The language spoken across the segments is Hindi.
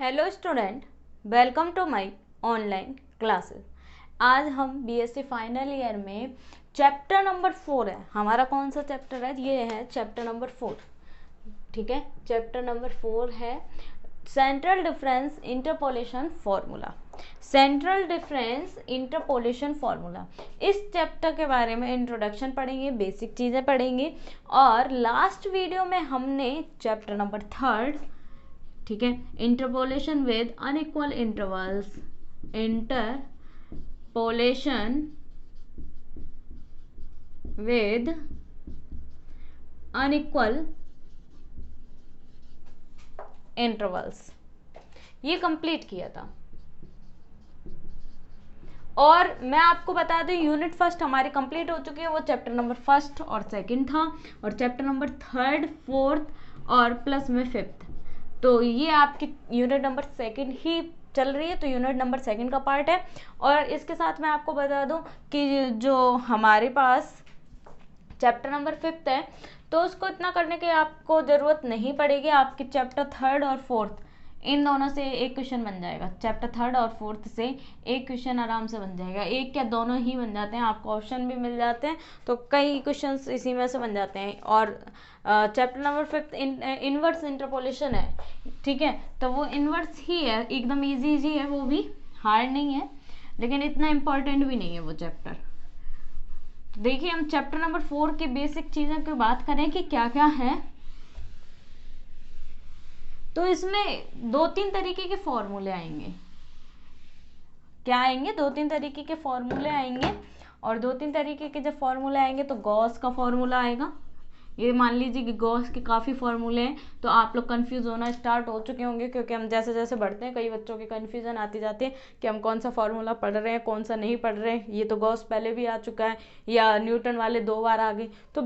Hello student, welcome to my online classes. आज हम बीएससी फाइनल ईयर में चैप्टर नंबर 4 है। हमारा कौन सा चैप्टर है? ये है चैप्टर नंबर 4। ठीक है, चैप्टर नंबर 4 है central difference interpolation formula. Central difference interpolation formula, इस चैप्टर के बारे में इंट्रोडक्शन पढ़ेंगे, बेसिक चीज़ें पढ़ेंगे। और लास्ट वीडियो में हमने चैप्टर नंबर 3, ठीक है, interpolation with unequal intervals, interpolation with unequal intervals, ये कंप्लीट किया था। और मैं आपको बता दूं, यूनिट फर्स्ट हमारी कंप्लीट हो चुकी है। वो चैप्टर नंबर 1 और 2 था, और चैप्टर नंबर 3, 4 और प्लस में 5। तो ये आपकी यूनिट नंबर 2 ही चल रही है, तो यूनिट नंबर 2 का पार्ट है। और इसके साथ मैं आपको बता दूं कि जो हमारे पास चैप्टर नंबर 5 है, तो उसको इतना करने की आपको ज़रूरत नहीं पड़ेगी। आपके चैप्टर 3 और 4 इन दोनों से एक क्वेश्चन बन जाएगा। चैप्टर 3 और 4 से एक क्वेश्चन आराम से बन जाएगा, एक क्या दोनों ही बन जाते हैं। आपको ऑप्शन भी मिल जाते हैं, तो कई क्वेश्चंस इसी में से बन जाते हैं। और चैप्टर नंबर 5 इनवर्स इंटरपोलेशन है, ठीक है, तो वो इनवर्स ही है, एकदम इजी है, वो भी हार्ड नहीं है, लेकिन इतना इम्पोर्टेंट भी नहीं है वो चैप्टर। देखिए, हम चैप्टर नंबर 4 की बेसिक चीज़ों की बात करें कि क्या क्या है, तो इसमें 2-3 तरीके के फॉर्मूले आएंगे। क्या आएंगे? 2-3 तरीके के फॉर्मूले आएंगे। और 2-3 तरीके के जब फॉर्मूले आएंगे तो गॉस का फॉर्मूला आएगा। ये मान लीजिए कि गॉस के काफ़ी फॉर्मूले हैं, तो आप लोग कंफ्यूज होना स्टार्ट हो चुके होंगे, क्योंकि हम जैसे जैसे बढ़ते हैं कई बच्चों की कंफ्यूजन आती जाती है कि हम कौन सा फॉर्मूला पढ़ रहे हैं, कौन सा नहीं पढ़ रहे हैं। ये तो गॉस पहले भी आ चुका है, या न्यूटन वाले 2 बार आ गए। तो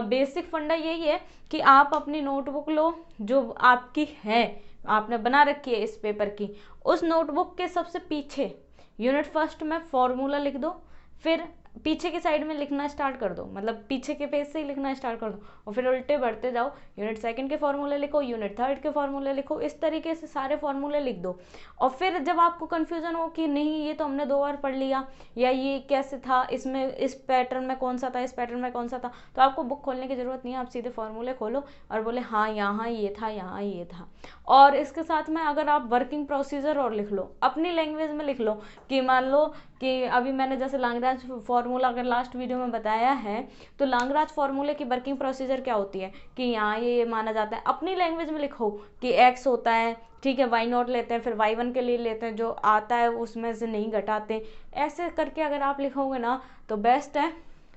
बेसिक फंडा यही है कि आप अपनी नोटबुक लो जो आपकी है, आपने बना रखी है इस पेपर की, उस नोटबुक के सबसे पीछे यूनिट फर्स्ट में फॉर्मूला लिख दो, फिर पीछे की साइड में लिखना स्टार्ट कर दो, मतलब पीछे के पेज से ही लिखना स्टार्ट कर दो, और फिर उल्टे बढ़ते जाओ। यूनिट 2 के फॉर्मूले लिखो, यूनिट 3 के फॉर्मूले लिखो, इस तरीके से सारे फॉर्मूले लिख दो। और फिर जब आपको कन्फ्यूजन हो कि नहीं ये तो हमने 2 बार पढ़ लिया, या ये कैसे था, इसमें इस पैटर्न में कौन सा था, इस पैटर्न में कौन सा था, तो आपको बुक खोलने की जरूरत नहीं है। आप सीधे फॉर्मूले खोलो और बोले हाँ यहाँ ये था, यहाँ ये था। और इसके साथ में अगर आप वर्किंग प्रोसीजर और लिख लो, अपनी लैंग्वेज में लिख लो, कि मान लो कि अभी मैंने जैसे लैग्रांज फार्मूला अगर लास्ट वीडियो में बताया है, तो लैग्रांज फार्मूले की वर्किंग प्रोसीजर क्या होती है कि यहाँ ये माना जाता है। अपनी लैंग्वेज में लिखो कि x होता है, ठीक है, y0 लेते हैं, फिर y1 के लिए लेते हैं, जो आता है उसमें से नहीं घटाते। ऐसे करके अगर आप लिखोगे ना तो बेस्ट है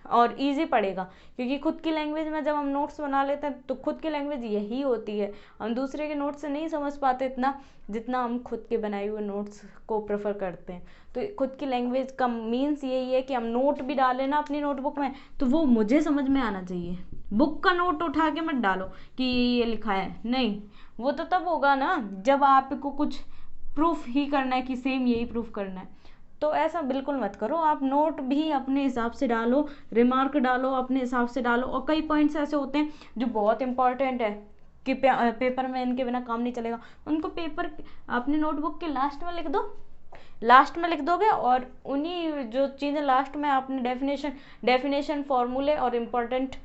और इजी पड़ेगा, क्योंकि खुद की लैंग्वेज में जब हम नोट्स बना लेते हैं तो खुद की लैंग्वेज यही होती है। हम दूसरे के नोट्स से नहीं समझ पाते इतना जितना हम खुद के बनाए हुए नोट्स को प्रेफर करते हैं। तो खुद की लैंग्वेज का मीन्स यही है कि हम नोट भी डालें ना अपनी नोटबुक में, तो वो मुझे समझ में आना चाहिए। बुक का नोट उठा के मत डालो कि ये लिखा है, नहीं, वो तो तब होगा ना जब आपको कुछ प्रूफ ही करना है कि सेम यही प्रूफ करना है। तो ऐसा बिल्कुल मत करो, आप नोट भी अपने हिसाब से डालो, रिमार्क डालो अपने हिसाब से डालो। और कई पॉइंट्स ऐसे होते हैं जो बहुत इंपॉर्टेंट है कि पेपर में इनके बिना काम नहीं चलेगा, उनको पेपर अपनी नोटबुक के लास्ट में लिख दो, लास्ट में लिख दोगे, और उन्हीं जो चीज़ें लास्ट में आपने डेफिनेशन फॉर्मूले और इम्पोर्टेंट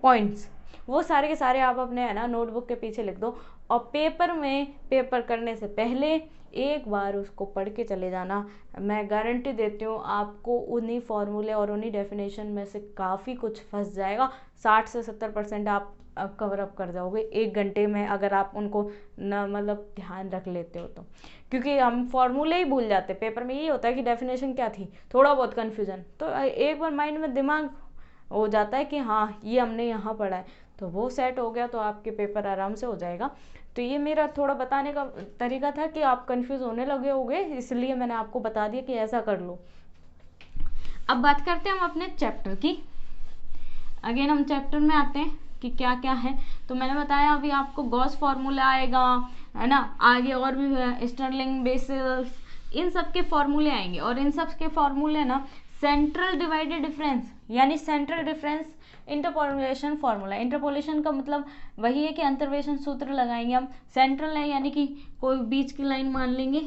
पॉइंट्स, वो सारे के सारे आप अपने है ना नोटबुक के पीछे लिख दो। और पेपर करने से पहले एक बार उसको पढ़ के चले जाना। मैं गारंटी देती हूँ आपको उन्हीं फॉर्मूले और उन्हीं डेफिनेशन में से काफ़ी कुछ फंस जाएगा। 60 से 70% आप कवर अप कर जाओगे 1 घंटे में, अगर आप उनको न मतलब ध्यान रख लेते हो तो। क्योंकि हम फॉर्मूले ही भूल जाते, पेपर में यही होता है कि डेफिनेशन क्या थी, थोड़ा बहुत कन्फ्यूजन, तो एक बार माइंड में दिमाग हो जाता है कि हाँ ये हमने यहाँ पढ़ा है, तो वो सेट हो गया तो आपके पेपर आराम से हो जाएगा। तो ये मेरा थोड़ा बताने का तरीका था कि आप कंफ्यूज होने लगे होंगे, इसलिए मैंने आपको बता दिया कि ऐसा कर लो। अब बात करते हैं हम अपने चैप्टर की। अगेन हम चैप्टर में आते हैं कि क्या क्या है। तो मैंने बताया अभी आपको गॉस फार्मूला आएगा, है ना, आगे और भी स्टर्लिंग, बेसिस, इन सब के फॉर्मूले आएंगे। और इन सब के फॉर्मूले ना सेंट्रल डिवाइडेड डिफरेंस, यानी central difference interpolation formula, interpolation का मतलब वही है कि अंतर्वेशन सूत्र लगाएंगे हम। सेंट्रल है यानी कि कोई बीच की लाइन मान लेंगे,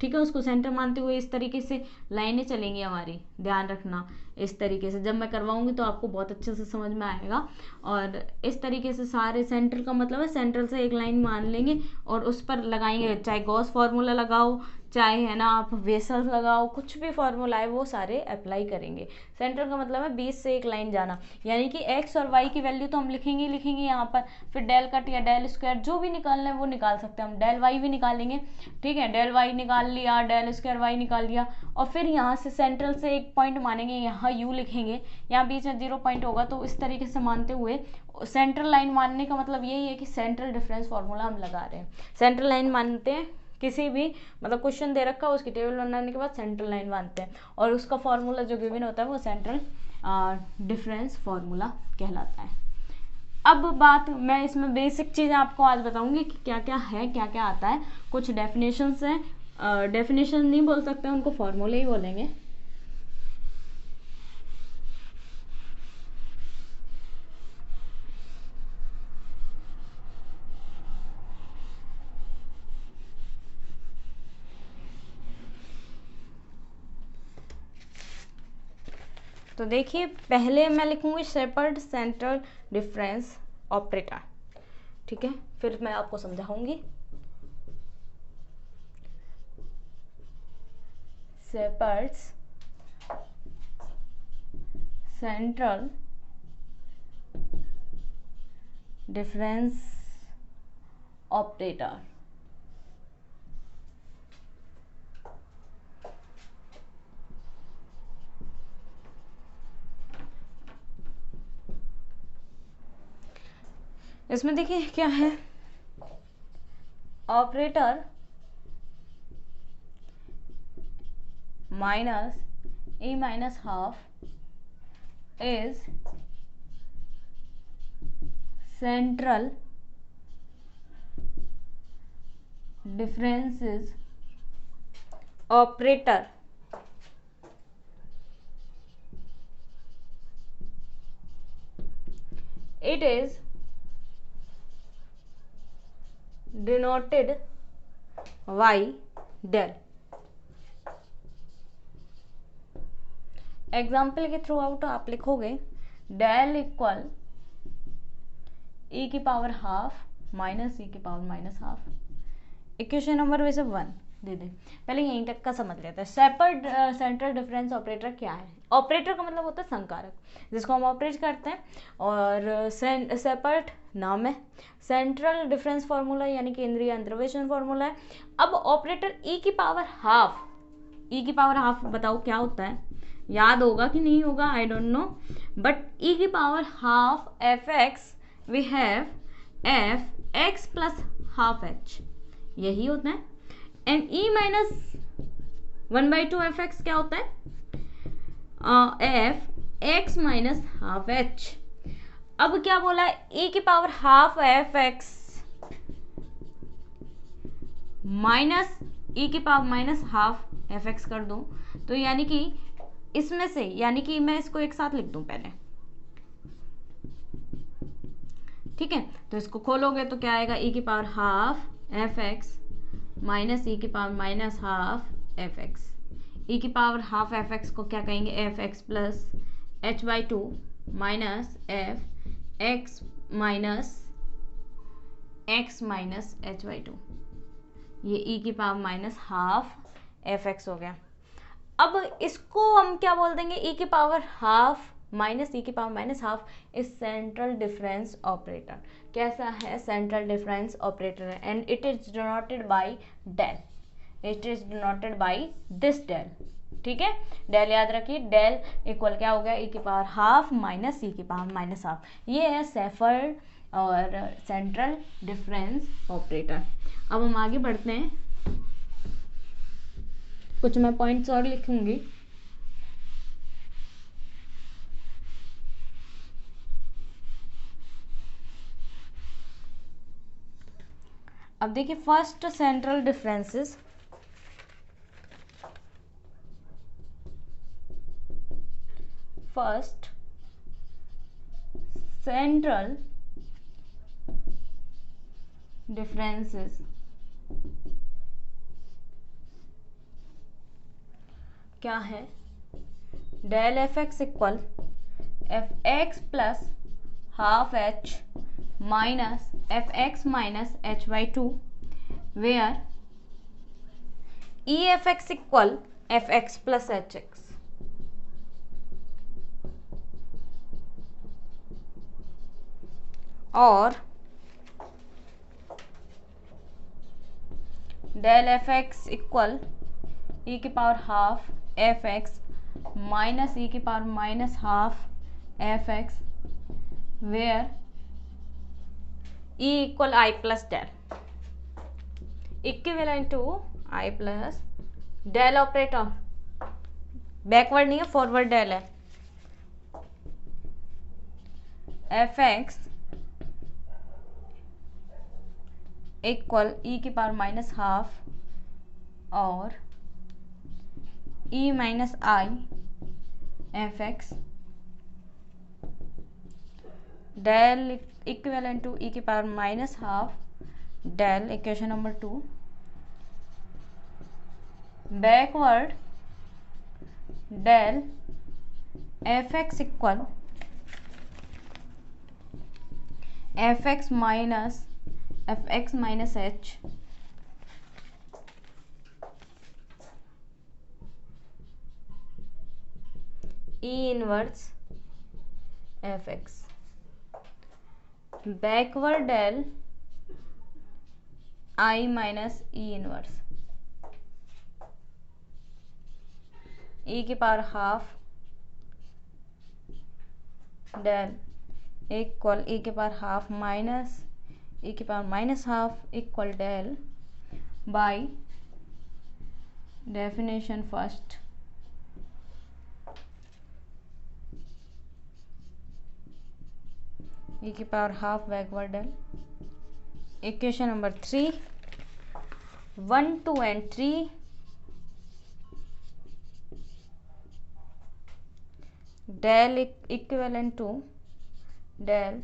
ठीक है, उसको सेंटर मानते हुए इस तरीके से लाइनें चलेंगी हमारी, ध्यान रखना इस तरीके से। जब मैं करवाऊंगी तो आपको बहुत अच्छे से समझ में आएगा। और इस तरीके से सारे, सेंटर का मतलब है सेंट्रल से एक लाइन मान लेंगे और उस पर लगाएंगे, चाहे गॉस फार्मूला लगाओ, चाहे है ना आप वेसल्स लगाओ, कुछ भी फार्मूला है वो सारे अप्लाई करेंगे। सेंटर का मतलब है बीच से एक लाइन जाना, यानी कि एक्स और वाई की वैल्यू तो हम लिखेंगे ही लिखेंगे यहाँ पर, फिर डेल कट या डेल स्क्वायर जो भी निकालना है वो निकाल सकते हैं हम, डेल वाई भी निकालेंगे, ठीक है, डेल वाई निकाल लिया, डेल स्क्वायर वाई निकाल लिया, और फिर यहाँ से सेंट्रल से एक पॉइंट मानेंगे, यहाँ यू लिखेंगे, यहाँ बीच में 0 पॉइंट होगा, तो इस तरीके से मानते हुए सेंट्रल लाइन मानने का मतलब यही है कि सेंट्रल डिफरेंस फार्मूला हम लगा रहे हैं। सेंट्रल लाइन मानते हैं किसी भी, मतलब क्वेश्चन दे रखा है उसकी टेबल बनाने के बाद सेंट्रल लाइन मानते हैं, और उसका फॉर्मूला जो गिवन होता है वो सेंट्रल डिफरेंस फार्मूला कहलाता है। अब बात, मैं इसमें बेसिक चीज़ आपको आज बताऊंगी कि क्या क्या है, क्या क्या आता है। कुछ डेफिनेशंस हैं, डेफिनेशन नहीं बोल सकते, उनको फॉर्मूले ही बोलेंगे। तो देखिए, पहले मैं लिखूंगी शेपर्ड सेंट्रल डिफरेंस ऑपरेटर, ठीक है, फिर मैं आपको समझाऊंगी। Sheppard's central difference operator. इसमें देखिए क्या है, operator minus e minus half is central differences operator. It is denoted by del। Example के थ्रू आउट आप लिखोगे डेल इक्वल e की पावर हाफ माइनस e की power minus half. Equation number वैसे 1 दे दे, पहले यहीं तक का समझ लेते हैं। शेपर्ड सेंट्रल डिफरेंस ऑपरेटर क्या है? ऑपरेटर का मतलब होता है संकारक, जिसको हम ऑपरेट करते हैं, और शेपर्ड नाम है, सेंट्रल डिफरेंस फार्मूला यानी केंद्रीय अंतर्वेशन फार्मूला है। अब ऑपरेटर e की पावर हाफ, e की पावर हाफ बताओ क्या होता है, याद होगा कि नहीं होगा, I don't know, but e की power half F x, we have f x plus half h, यही होता है। And e minus 1/2 f x क्या होता है, f x minus half h. अब क्या बोला है, e की power half F x minus e की power minus half F x कर दो, तो यानी कि इसमें से, यानी कि मैं इसको एक साथ लिख दूं पहले, ठीक है, तो इसको खोलोगे तो क्या आएगा, e की power half F x minus e की power minus half F x. e की पावर हाफ एफ एक्स को क्या कहेंगे, F x plus H by to minus F x minus H by to, ये e की power minus half F x हो गया। अब इसको हम क्या बोल देंगे, e की पावर हाफ माइनस e की power minus half is central difference operator. कैसा है, सेंट्रल डिफरेंस ऑपरेटर है, and it is denoted by del, it is denoted by this del, ठीक है, डेल याद रखिए, डेल इक्वल क्या हो गया, e की पावर हाफ माइनस e की पावर माइनस हाफ, ये है शेपर्ड और सेंट्रल डिफरेंस ऑपरेटर। अब हम आगे बढ़ते हैं, कुछ मैं पॉइंट्स और लिखूंगी। अब देखिए, first central differences, first central differences क्या है, del F x equal F x plus half H minus F x minus H by two, where E F x equal F x plus H X. और del F x equal E की power half F x minus ई की power minus half F x, where E equal I plus del, equivalent to I plus del operator, backward नहीं है फॉरवर्ड डेल है, एफ एक्स इक्वल ई की पावर माइनस हाफ और E minus I f x, del equivalent to E की power minus half del, equation number 2, backward del F x equal F x minus F x minus h, E inverse f x, backward del I minus E inverse E की power half del equal E की पावर हाफ माइनस ई की power minus half equal del by definition first E की power half backward del, equation number 3, 1, 2 and 3 del equivalent to del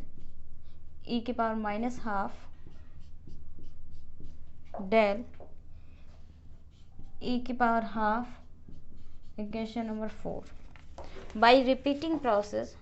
E की power minus half del E की power half, equation number 4 by repeating process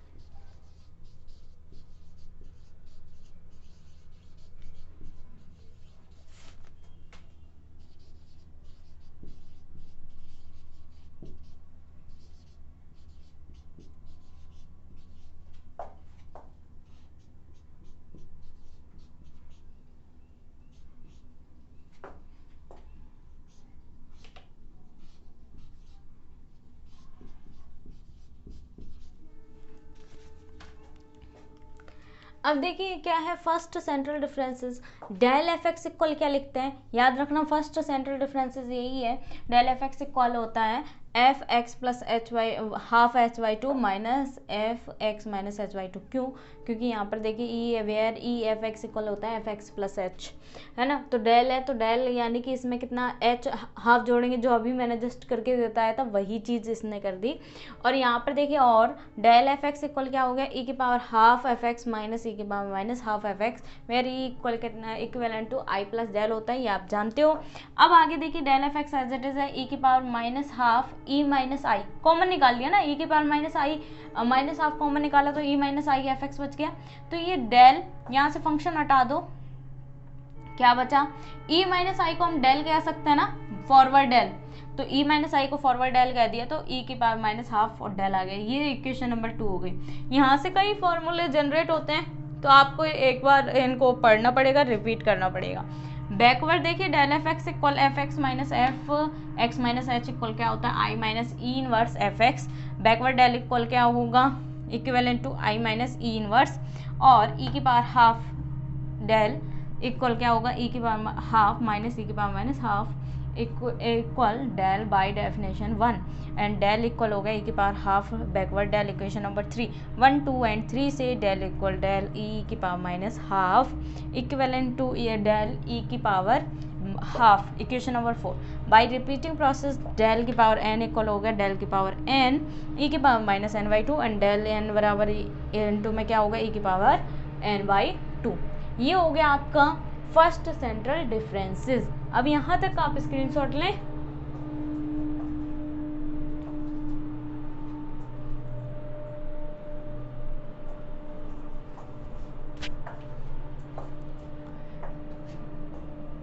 अब देखिए क्या है first central differences, del F x equal क्या लिखते हैं, याद रखना फर्स्ट सेंट्रल डिफरेंसेस यही है, डेल एफ एक्स इक्वल होता है f x plus h by half h by two minus F x minus h by two, क्यों, क्योंकि यहाँ पर देखिए E where E F x equal होता है एफ एक्स प्लस एच, है ना, तो डेल है तो डेल यानी कि इसमें कितना एच हाफ जोड़ेंगे, जो अभी मैंने जस्ट करके बताया था वही चीज़ इसने कर दी। और यहाँ पर देखिए और डेल एफ एक्स इक्वल क्या हो गया, ई की power half F x minus ई की power minus half F x, where E equal कितना equivalent to I plus del होता है, ये आप जानते हो। अब आगे देखिए del F x as it is है ई की power minus half E minus I, common निकाल लिया ना, ई की power minus I minus half common निकाला तो E minus I f x बच गया, तो ये डेल यहाँ से फंक्शन हटा दो, क्या बचा, ई माइनस आई को हम डेल कह सकते हैं ना, फॉरवर्ड डेल, तो ई माइनस आई को फॉरवर्ड डेल कह दिया तो ई की पावर माइनस हाफ और डेल आ गया, ये इक्वेशन नंबर 2 हो गई। यहाँ से कई फॉर्मूले जनरेट होते हैं तो आपको एक बार इनको पढ़ना पड़ेगा, रिपीट करना पड़ेगा। बैकवर्ड देखिए del F x equal F x minus F x minus h equal क्या होता है I minus E inverse f x, backward del equal क्या होगा equivalent to I minus E inverse, और ई की पावर हाफ डेल इक्वल क्या होगा ई की पावर हाफ माइनस ई की power minus half equal del by definition 1, and del equal होगा ई की power half backward del, equation number 3, 1, 2 and 3 से डेल इक्वल डेल ई की power minus half equivalent to del E की power half, equation number 4। By repeating process del की पावर n इक्वल हो गया डेल की पावर n e की power minus n by two and del n बराबर n2 में क्या होगा e की पावर n बाई टू। ये हो गया आपका फर्स्ट सेंट्रल डिफरेंसेस। अब यहाँ तक आप स्क्रीनशॉट लें।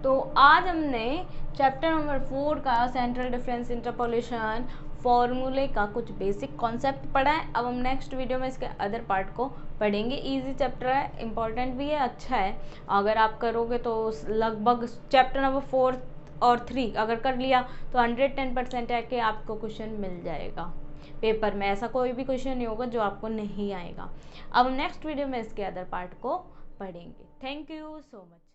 तो आज हमने चैप्टर नंबर 4 का सेंट्रल डिफरेंस, इंटरपोलेशन, फॉर्मूले का कुछ बेसिक कॉन्सेप्ट पढ़ा है। अब हम नेक्स्ट वीडियो में इसके अदर पार्ट को पढ़ेंगे। इजी चैप्टर है, इम्पॉर्टेंट भी है, अच्छा है। अगर आप करोगे तो लगभग चैप्टर नंबर 4 और 3 अगर कर लिया तो 110% है कि आपको क्वेश्चन मिल जाएगा पेपर में। ऐसा कोई भी क्वेश्चन नहीं होगा जो आपको नहीं आएगा। अब नेक्स्ट वीडियो में इसके अदर पार्ट को पढ़ेंगे। Thank you so much.